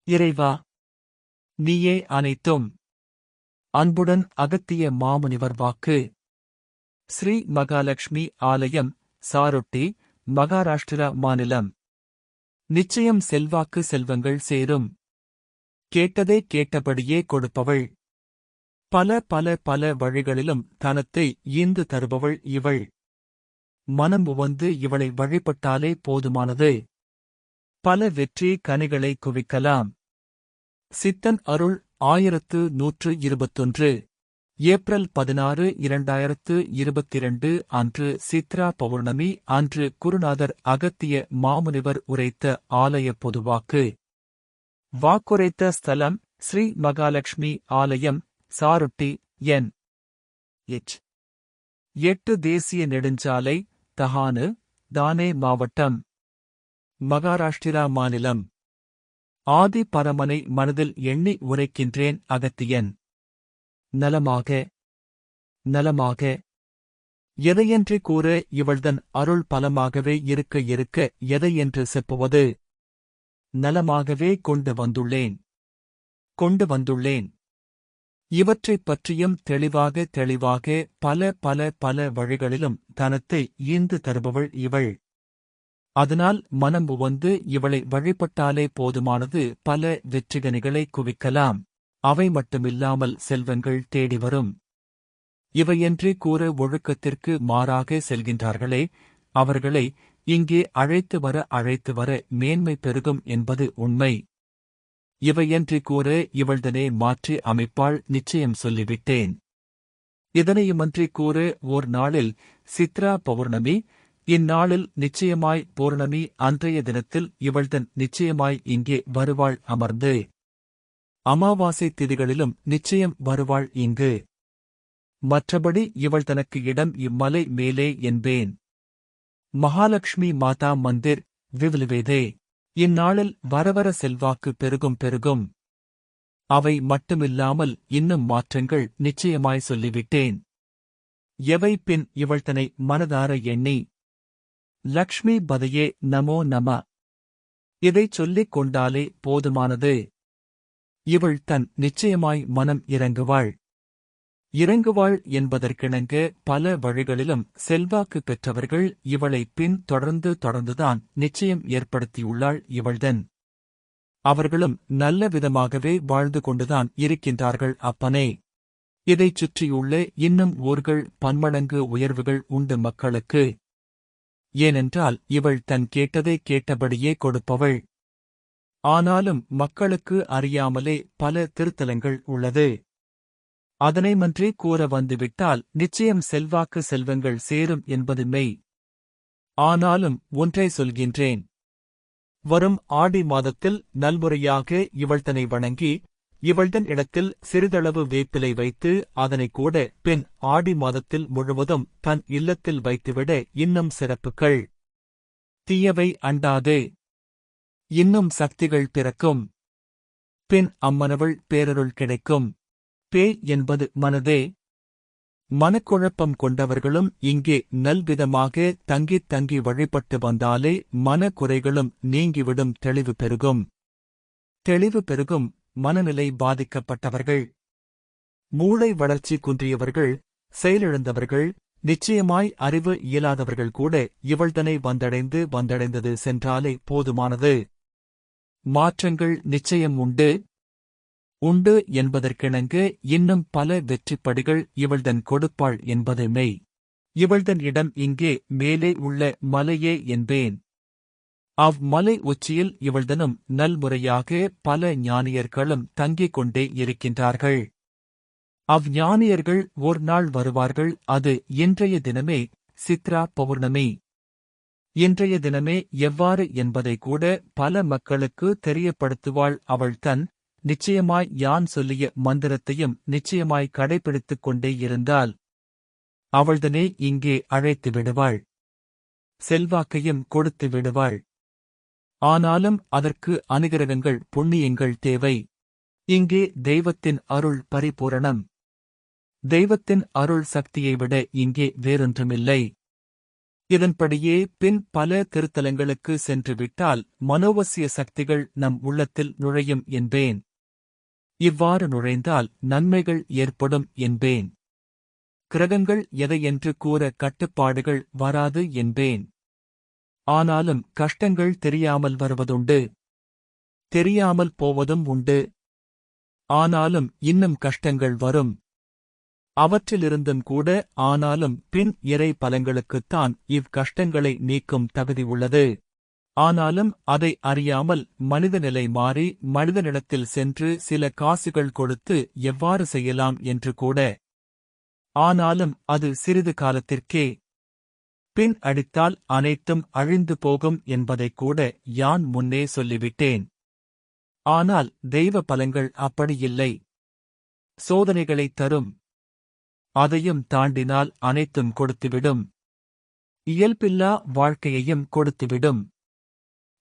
இறைவா, நீயே அனைத்தும். அன்புடன் அகத்திய மாமுனிவர் வாக்கு. ஸ்ரீ மகாலட்சுமி ஆலயம், சாருட்டி, மகாராஷ்டிரா மாநிலம். நிச்சயம் செல்வாக்கு செல்வங்கள் சேரும். கேட்டதை கேட்டபடியே கொடுப்பவள். பல பல பல வழிகளிலும் தனத்தை ஈந்து தருபவள் இவள். மனம் உவந்து இவளை வழிபட்டாலே போதுமானது. பல வெற்றி கனிகளை குவிக்கலாம். சித்தன் அருள் 1121 ஏப்ரல் 16, 2022 அன்று சித்ரா பௌர்ணமி அன்று குருநாதர் அகத்திய மாமுனிவர் உரைத்த ஆலய பொதுவாக்கு. வாக்குரைத்த ஸ்தலம் ஸ்ரீ மகாலட்சுமி ஆலயம், சாருட்டி, என். எச். 8 தேசிய நெடுஞ்சாலை, தஹானு, தானே மாவட்டம், மகாராஷ்டிரா மாநிலம். ஆதி பரமனை மனதில் எண்ணி உரைக்கின்றேன் அகத்தியன். நலமாக நலமாக. எதையென்று கூற இவள்தன் அருள் பலமாகவே இருக்க இருக்க எதையென்று செப்புவது? நலமாகவே கொண்டு வந்துள்ளேன். இவற்றைப் பற்றியும் தெளிவாக தெளிவாக பல பல பல வழிகளிலும் தனத்தை ஈந்து தருபவள் இவள். அதனால் மனம் உவந்து இவளை வழிபட்டாலே போதுமானது. பல வெற்றிகனிகளை குவிக்கலாம். அவை மட்டுமில்லாமல் செல்வங்கள் தேடிவரும். இவையென்றே கூற ஒழுக்கத்திற்கு மாறாக செல்கின்றார்களே, அவர்களை இங்கே அழைத்து வர மேன்மை பெருகும் என்பது உண்மை. இவையென்றே கூற இவள்தனே மாற்றி அமைப்பாள். நிச்சயம் சொல்லிவிட்டேன். இதனையுமன்றி கூற ஓர் நாளில் சித்ரா பௌர்ணமி. இந்நாளில் நிச்சயமாய் பௌர்ணமி அன்றைய தினத்தில் இவள்தன் நிச்சயமாய் இங்கே வருவாள் அமர்ந்து. அமாவாசை திதிகளிலும் நிச்சயம் வருவாள் இங்கு. மற்றபடி இவள் தனக்கு இடம் இம்மலை மேலே என்பேன். மகாலட்சுமி மாதா மந்திர், விவிலுவேதே. இந்நாளில் வரவர செல்வாக்கு பெருகும். அவை மட்டுமில்லாமல் இன்னும் மாற்றங்கள் நிச்சயமாய் சொல்லிவிட்டேன். எவை பின் இவள்தனை மனதார எண்ணி. லக்ஷ்மி பதையே நமோ நம. இதைச் சொல்லிக் கொண்டாலே போதுமானது. இவள் தன் நிச்சயமாய் மனம் இறங்குவாள் என்பதற்கிணங்க பல வழிகளிலும் செல்வாக்கு பெற்றவர்கள் இவளை பின் தொடர்ந்துதான் நிச்சயம் ஏற்படுத்தியுள்ளாள் இவள்தன். அவர்களும் நல்ல விதமாகவே வாழ்ந்து கொண்டுதான் இருக்கின்றார்கள் அப்பனே. இதைச் சுற்றியுள்ள இன்னும் ஊர்கள் பன்மடங்கு உயர்வுகள் உண்டு மக்களுக்கு. ஏனென்றால் இவள் தன் கேட்டதை கேட்டபடியே கொடுப்பவள். ஆனாலும் மக்களுக்கு அறியாமலே பல திருத்தலங்கள் உள்ளது. அதனைமன்றே கூற வந்துவிட்டால் நிச்சயம் செல்வாக்கு செல்வங்கள் சேரும் என்பது மெய். ஆனாலும் ஒன்றை சொல்கின்றேன். வரும் ஆடி மாதத்தில் நல்முறையாக இவள்தனை வணங்கி இவள்தன் இடத்தில் சிறிதளவு வேப்பிலை வைத்து அதனைக் கூட பின் ஆடி மாதத்தில் முழுவதும் தன் இல்லத்தில் வைத்துவிட இன்னும் சிறப்புகள். தீயவை அண்டாது. இன்னும் சக்திகள் பிறக்கும். பின் அம்மனவள் பேரருள் கிடைக்கும். பேய் என்பது மனதே. மனக்குழப்பம் கொண்டவர்களும் இங்கே நல்விதமாக தங்கி வழிபட்டு வந்தாலே மனக்குறைகளும் நீங்கிவிடும். தெளிவு பெருகும். மனநிலை பாதிக்கப்பட்டவர்கள், மூளை வளர்ச்சி குன்றியவர்கள், செயலிழந்தவர்கள், நிச்சயமாய் அறிவு இயலாதவர்கள் கூட இவள்தனை வந்தடைந்தது சென்றாலே போதுமானது. மாற்றங்கள் நிச்சயம் உண்டு என்பதற்கிணங்க இன்னும் பல வெற்றிப்படிகள் இவள்தன் கொடுப்பாள் என்பது மெய். இவள்தன் இடம் இங்கே மேலே உள்ள மலையே என்பேன். அம்மலை உச்சியில் இவள்தனும் நல்முறையாக பல ஞானியர்களும் தங்கிக் கொண்டே இருக்கின்றார்கள். அவ்ஞானியர்கள் ஓர் நாள் வருவார்கள். அது இன்றைய தினமே, சித்ரா பௌர்ணமி. இன்றைய தினமே எவ்வாறு என்பதை கூட பல மக்களுக்கு தெரியப்படுத்துவாள் அவள். நிச்சயமாய் யான் சொல்லிய மந்திரத்தையும் நிச்சயமாய் கடைபிடித்துக் கொண்டே இருந்தால் அவள்தனே இங்கே அழைத்து விடுவாள். செல்வாக்கையும் கொடுத்து விடுவாள். ஆனாலும் அதற்கு அனுகிரகங்கள் புண்ணியங்கள் தேவை. இங்கே தெய்வத்தின் அருள் பரிபூரணம். தெய்வத்தின் அருள் சக்தியை விட இங்கே வேறொன்றுமில்லை. இதன்படியே பின் பல திருத்தலங்களுக்கு சென்று விட்டால் மனோவசிய சக்திகள் நம் உள்ளத்தில் நுழையும் என்பேன். இவ்வாறு நுழைந்தால் நன்மைகள் ஏற்படும் என்பேன். கிரகங்கள் எதையென்று கூற கட்டுப்பாடுகள் வராது என்பேன். ஆனாலும் கஷ்டங்கள் தெரியாமல் வருவதுண்டு. தெரியாமல் போவதும் உண்டு. ஆனாலும் இன்னும் கஷ்டங்கள் வரும். அவற்றிலிருந்தும் கூட ஆனாலும் பின் இறை பலங்களுக்குத்தான் கஷ்டங்களை நீக்கும் தகுதி உள்ளது. ஆனாலும் அதை அறியாமல் மனித நிலை மாறி மனிதனிடத்தில் சென்று சில காசுகள் கொடுத்து எவ்வாறு செய்யலாம் என்று கூட. ஆனாலும் அது சிறிது காலத்திற்கே. பின் அடித்தால் அனைத்தும் அழிந்து போகும் என்பதைக் கூட யான் முன்னே சொல்லிவிட்டேன். ஆனால் தெய்வ பலங்கள் அப்படியில்லை. சோதனைகளைத் தரும். அதையும் தாண்டினால் அனைத்தும் கொடுத்துவிடும். இயல்பில்லா வாழ்க்கையையும் கொடுத்துவிடும்.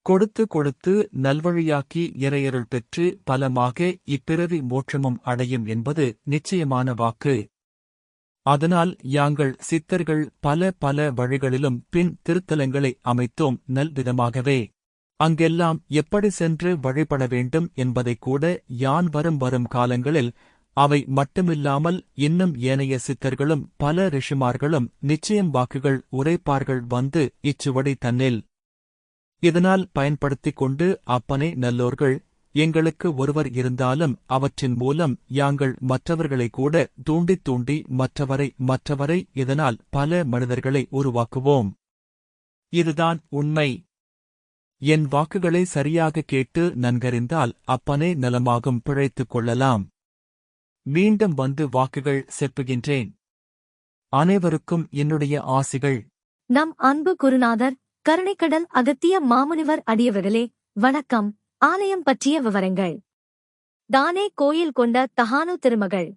கொடுத்து கொடுத்து நல்வழியாக்கி இறையருள் பெற்று பலமாக இப்பிறவி மோட்சமும் அடையும் என்பது நிச்சயமான வாக்கு. அதனால் யாங்கள் சித்தர்கள் பல பல வழிகளிலும் பின் திருத்தலங்களை அமைத்தோம் நல்விதமாகவே. அங்கெல்லாம் எப்படி சென்று வழிபட வேண்டும் என்பதைக் கூட யான் வரும் காலங்களில் அவை மட்டுமில்லாமல் இன்னும் ஏனைய சித்தர்களும் பல ரிஷிமார்களும் நிச்சயம் வாக்குகள் உரைப்பார்கள் வந்து இச்சுவடி தன்னில். இதனால் பயன்படுத்திக் கொண்டு அப்பனே நல்லோர்கள் எங்களுக்கு ஒருவர் இருந்தாலும் அவற்றின் மூலம் யாங்கள் மற்றவர்களை கூட தூண்டித் தூண்டி மற்றவரை இதனால் பல மனிதர்களை உருவாக்குவோம். இதுதான் உண்மை. என் வாக்குகளை சரியாக கேட்டு நன்கறிந்தால் அப்பனே நலமாகும் பிழைத்துக் கொள்ளலாம். மீண்டும் வந்து வாக்குகள் செப்புகின்றேன். அனைவருக்கும் என்னுடைய ஆசிகள். நம் அன்பு குருநாதர் கருணைக்கடல் அகத்திய மாமுனிவர் அடியவர்களே வணக்கம். ஆலயம் பற்றிய விவரங்கள். தானே கோயில் கொண்ட தஹானு திருமகள்.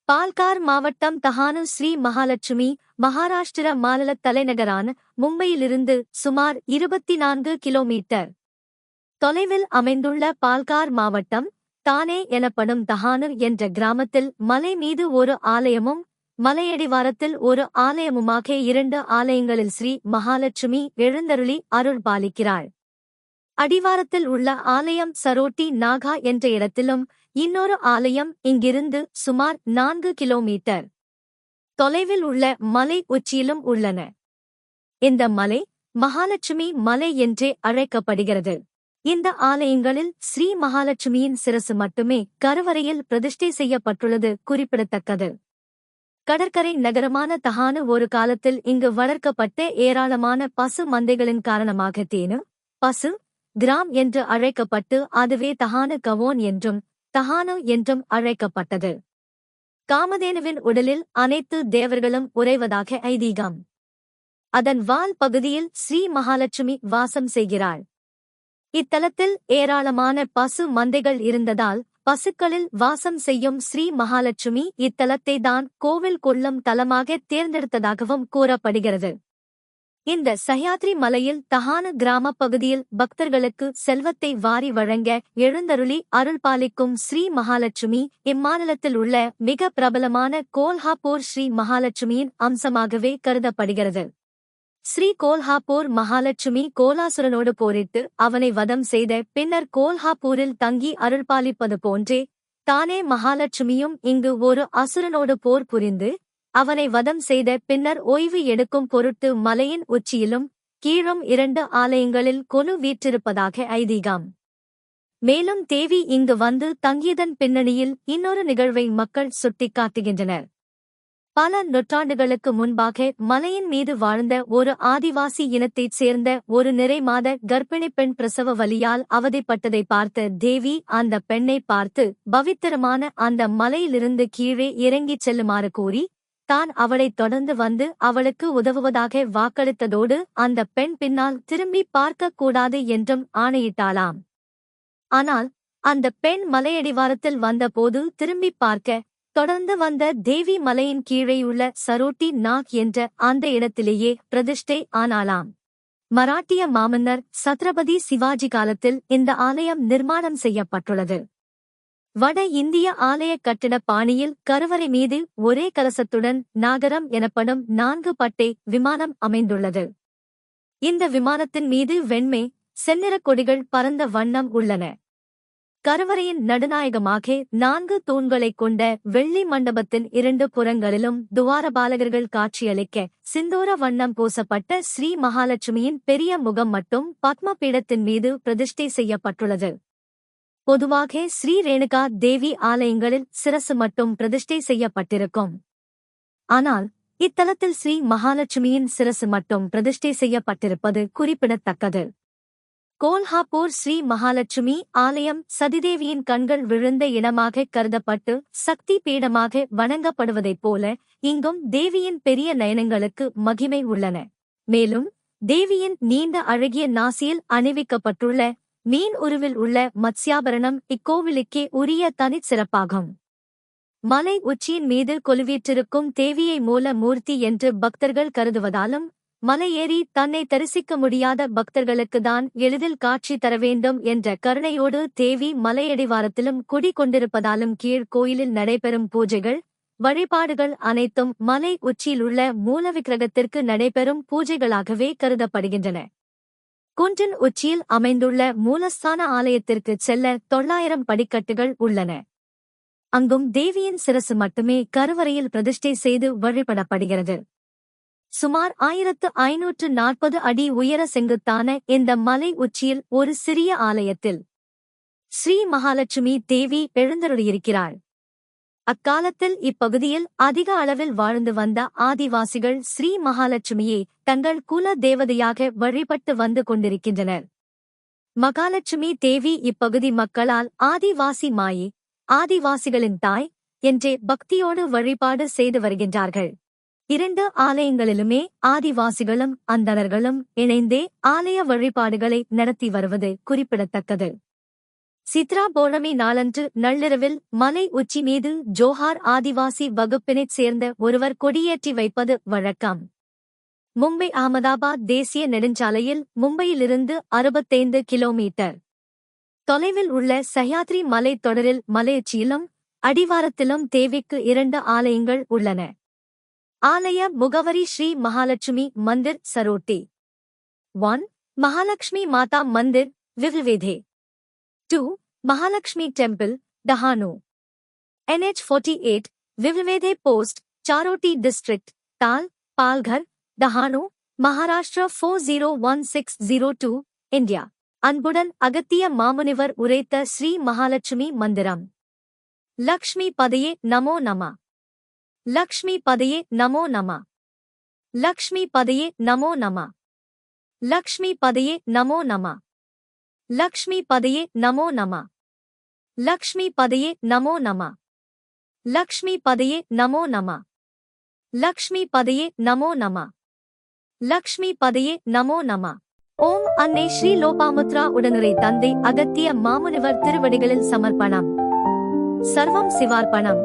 பால்கார் மாவட்டம் தஹானு ஸ்ரீ மகாலட்சுமி மகாராஷ்டிர மாநில தலைநகரான மும்பையிலிருந்து சுமார் 24 கிலோமீட்டர் தொலைவில் அமைந்துள்ள பால்கார் மாவட்டம் தானே எனப்படும் தஹானு என்ற கிராமத்தில் மலை மீது ஒரு ஆலயமும் மலையடிவாரத்தில் ஒரு ஆலயமுமாக 2 ஆலயங்களில் ஸ்ரீ மகாலட்சுமி எழுந்தருளி அருள் பாலிக்கிறாள். அடிவாரத்தில் உள்ள ஆலயம் சரோட்டி நாகா என்ற இடத்திலும் இன்னொரு ஆலயம் இங்கிருந்து சுமார் 4 கிலோமீட்டர் தொலைவில் உள்ள மலை உச்சியிலும் உள்ளன. இந்த மலை மகாலட்சுமி மலை என்றே அழைக்கப்படுகிறது. இந்த ஆலயங்களில் ஸ்ரீ மகாலட்சுமியின் சிரசு மட்டுமே கருவறையில் பிரதிஷ்டை செய்யப்பட்டுள்ளது குறிப்பிடத்தக்கது. கடற்கரை நகரமான தஹானு ஒரு காலத்தில் இங்கு வளர்க்கப்பட்ட ஏராளமான பசு மந்தைகளின் காரணமாக தேனு பசு கிராம் என்று அழைக்கப்பட்டு அதுவே தஹானு கவோன் என்றும் தஹானு என்றும் அழைக்கப்பட்டது. காமதேனுவின் உடலில் அனைத்து தேவர்களும் உறைவதாக ஐதீகம். அதன் வால் பகுதியில் ஸ்ரீ மகாலட்சுமி வாசம் செய்கிறாள். இத்தலத்தில் ஏராளமான பசு மந்தைகள் இருந்ததால் பசுக்களில் வாசம் செய்யும் ஸ்ரீ மகாலட்சுமி இத்தலத்தை தான் கோவில் கொள்ளும் தலமாக தேர்ந்தெடுத்ததாகவும் கூறப்படுகிறது. இந்த சஹ்யாத்ரி மலையில் தஹானு கிராம பகுதியில் பக்தர்களுக்கு செல்வத்தை வாரி வழங்க எழுந்தருளி அருள்பாலிக்கும் ஸ்ரீ மகாலட்சுமி இம்மாநிலத்தில் உள்ள மிக பிரபலமான கோல்ஹாப்பூர் ஸ்ரீ மகாலட்சுமியின் அம்சமாகவே கருதப்படுகிறது. ஸ்ரீ கோல்ஹாப்பூர் மகாலட்சுமி கோலாசுரனோடு போரிட்டு அவனை வதம் செய்த பின்னர் கோல்ஹாப்பூரில் தங்கி அருள்பாலிப்பது போன்றே தானே மகாலட்சுமியும் இங்கு ஒரு அசுரனோடு போர் புரிந்து அவனை வதம் செய்த பின்னர் ஓய்வு எடுக்கும் பொருட்டு மலையின் உச்சியிலும் கீழும் 2 ஆலயங்களில் கொலு வீற்றிருப்பதாக ஐதீகம். மேலும் தேவி இங்கு வந்து தங்கியதன் பின்னணியில் இன்னொரு நிகழ்வை மக்கள் சுட்டிக்காட்டுகின்றனர். பல நூற்றாண்டுகளுக்கு முன்பாக மலையின் மீது வாழ்ந்த ஒரு ஆதிவாசி இனத்தைச் சேர்ந்த ஒரு நிறைமாத கர்ப்பிணிப் பெண் பிரசவ வலியால் அவதிப்பட்டதை பார்த்த தேவி அந்த பெண்ணை பார்த்து பவித்திரமான அந்த மலையிலிருந்து கீழே இறங்கிச் செல்லுமாறு கூறி தான் அவளைத் தொடர்ந்து வந்து அவளுக்கு உதவுவதாக வாக்களித்ததோடு அந்த பெண் பின்னால் திரும்பி பார்க்கக் கூடாது என்றும் ஆணையிட்டாளாம். ஆனால் அந்த பெண் மலையடிவாரத்தில் வந்தபோது திரும்பிப் பார்க்க தொடர்ந்து வந்த தேவி மலையின் கீழேயுள்ள சரோட்டி நாக் என்ற அந்த இடத்திலேயே பிரதிஷ்டை ஆனாளாம். மராட்டிய மாமன்னர் சத்ரபதி சிவாஜி காலத்தில் இந்த ஆலயம் நிர்மாணம் செய்யப்பட்டுள்ளது. வட இந்திய ஆலய கட்டிட பாணியில் கருவறை மீது ஒரே கலசத்துடன் நாகரம் எனப்படும் 4 பட்டை விமானம் அமைந்துள்ளது. இந்த விமானத்தின் மீது வெண்மை, செந்நிறக் கொடிகள் பரந்த வண்ணம் உள்ளன. கருவறையின் நடுநாயகமாக 4 தூண்களைக் கொண்ட வெள்ளி மண்டபத்தின் 2 புறங்களிலும் துவாரபாலகர்கள் காட்சியளிக்க சிந்தூர வண்ணம் பூசப்பட்ட ஸ்ரீ மகாலட்சுமியின் பெரிய முகம் மட்டும் பத்ம பீடத்தின் மீது பிரதிஷ்டை செய்யப்பட்டுள்ளது. பொதுவாக ஸ்ரீ ரேணுகா தேவி ஆலயங்களில் சிரசு மட்டும் பிரதிஷ்டை செய்யப்பட்டிருக்கும். ஆனால் இத்தலத்தில் ஸ்ரீ மகாலட்சுமியின் சிரசு மட்டும் பிரதிஷ்டை செய்யப்பட்டிருப்பது குறிப்பிடத்தக்கது. கோல்ஹாப்பூர் ஸ்ரீ மகாலட்சுமி ஆலயம் சதிதேவியின் கண்கள் விழுந்த இடமாக கருதப்பட்டு சக்தி பீடமாக வணங்கப்படுவதைப் போல இங்கும் தேவியின் பெரிய நயனங்களுக்கு மகிமை உள்ளன. மேலும் தேவியின் நீண்ட அழகிய நாசியில் அணிவிக்கப்பட்டுள்ள மீன் உருவில் உள்ள மத்ஸ்யாபரணம் இக்கோவிலுக்கே உரிய தனிச் சிறப்பாகும். மலை உச்சியின் மீது கொலுவீற்றிருக்கும் தேவியை மூல மூர்த்தி என்று பக்தர்கள் கருதுவதாலும் மலையேறி தன்னை தரிசிக்க முடியாத பக்தர்களுக்குதான் எளிதில் காட்சி தர வேண்டும் என்ற கருணையோடு தேவி மலையடிவாரத்திலும் குடி கொண்டிருப்பதாலும் கீழ் கோயிலில் நடைபெறும் பூஜைகள், வழிபாடுகள் அனைத்தும் மலை உச்சியிலுள்ள மூல விக்கிரகத்திற்கு நடைபெறும் பூஜைகளாகவே கருதப்படுகின்றன. குன்றின் உச்சியில் அமைந்துள்ள மூலஸ்தான ஆலயத்திற்குச் செல்ல 900 படிக்கட்டுகள் உள்ளன. அங்கும் தேவியின் சிரசு மட்டுமே கருவறையில் பிரதிஷ்டை செய்து வழிபடப்படுகிறது. சுமார் 1540 அடி உயர செங்குத்தான இந்த மலை உச்சியில் ஒரு சிறிய ஆலயத்தில் ஸ்ரீ மகாலட்சுமி தேவி எழுந்தருளியிருக்கிறாள். அக்காலத்தில் இப்பகுதியில் அதிக அளவில் வாழ்ந்து வந்த ஆதிவாசிகள் ஸ்ரீ மகாலட்சுமியை தங்கள் குல தேவதையாக வழிபட்டு வந்து கொண்டிருக்கின்றனர். மகாலட்சுமி தேவி இப்பகுதி மக்களால் ஆதிவாசி மாயி, ஆதிவாசிகளின் தாய் என்றே பக்தியோடு வழிபாடு செய்து வருகின்றார்கள். 2 ஆலயங்களிலுமே ஆதிவாசிகளும் அந்தணர்களும் இணைந்தே ஆலய வழிபாடுகளை நடத்தி வருவது குறிப்பிடத்தக்கது. சித்ரா பௌர்ணமி நாளன்று நள்ளிரவில் மலை உச்சி மீது ஜோஹார் ஆதிவாசி வகுப்பினைச் சேர்ந்த ஒருவர் கொடியேற்றி வைப்பது வழக்கம். மும்பை அகமதாபாத் தேசிய நெடுஞ்சாலையில் மும்பையிலிருந்து 65 கிலோமீட்டர் தொலைவில் உள்ள சஹ்யாத்ரி மலைத் தொடரில் மலையுச்சியிலும் அடிவாரத்திலும் தேவிக்கு 2 ஆலயங்கள் உள்ளன. ஆலய முகவரி Sri Mahalakshmi Mandir சரோட்டி. 1. Mahalakshmi Mata Mandir Vivalvedhe. 2. Mahalakshmi temple Dahanu. NH48 Vivalvedhe post Charoti district tal Palghar Dahanu Maharashtra 401602 India. அன்புடன் அகத்திய மாமுனிவர் உரைத்த ஸ்ரீ மகாலட்சுமி மந்திரம். லக்ஷ்மி பதையே நமோ நம. லக்ஷ்மி பதையே நமோ நம. லக்ஷ்மி பதையே நமோ நம. லக்ஷ்மி பதையே நமோ நம. லக்ஷ்மி பதையே நமோ நம. லக்ஷ்மி பதையே நமோ நம. லக்ஷ்மி பதையே நமோ நம. லக்ஷ்மி பதையே நமோ நம. லக்ஷ்மி பதையே நமோ நம. ஓம் அன்னை ஸ்ரீ லோபாமுத்ரா உடனுரை தந்தை அகத்திய மாமுனிவர் திருவடிகளில் சமர்ப்பணம். சர்வம் சிவார்ப்பணம்.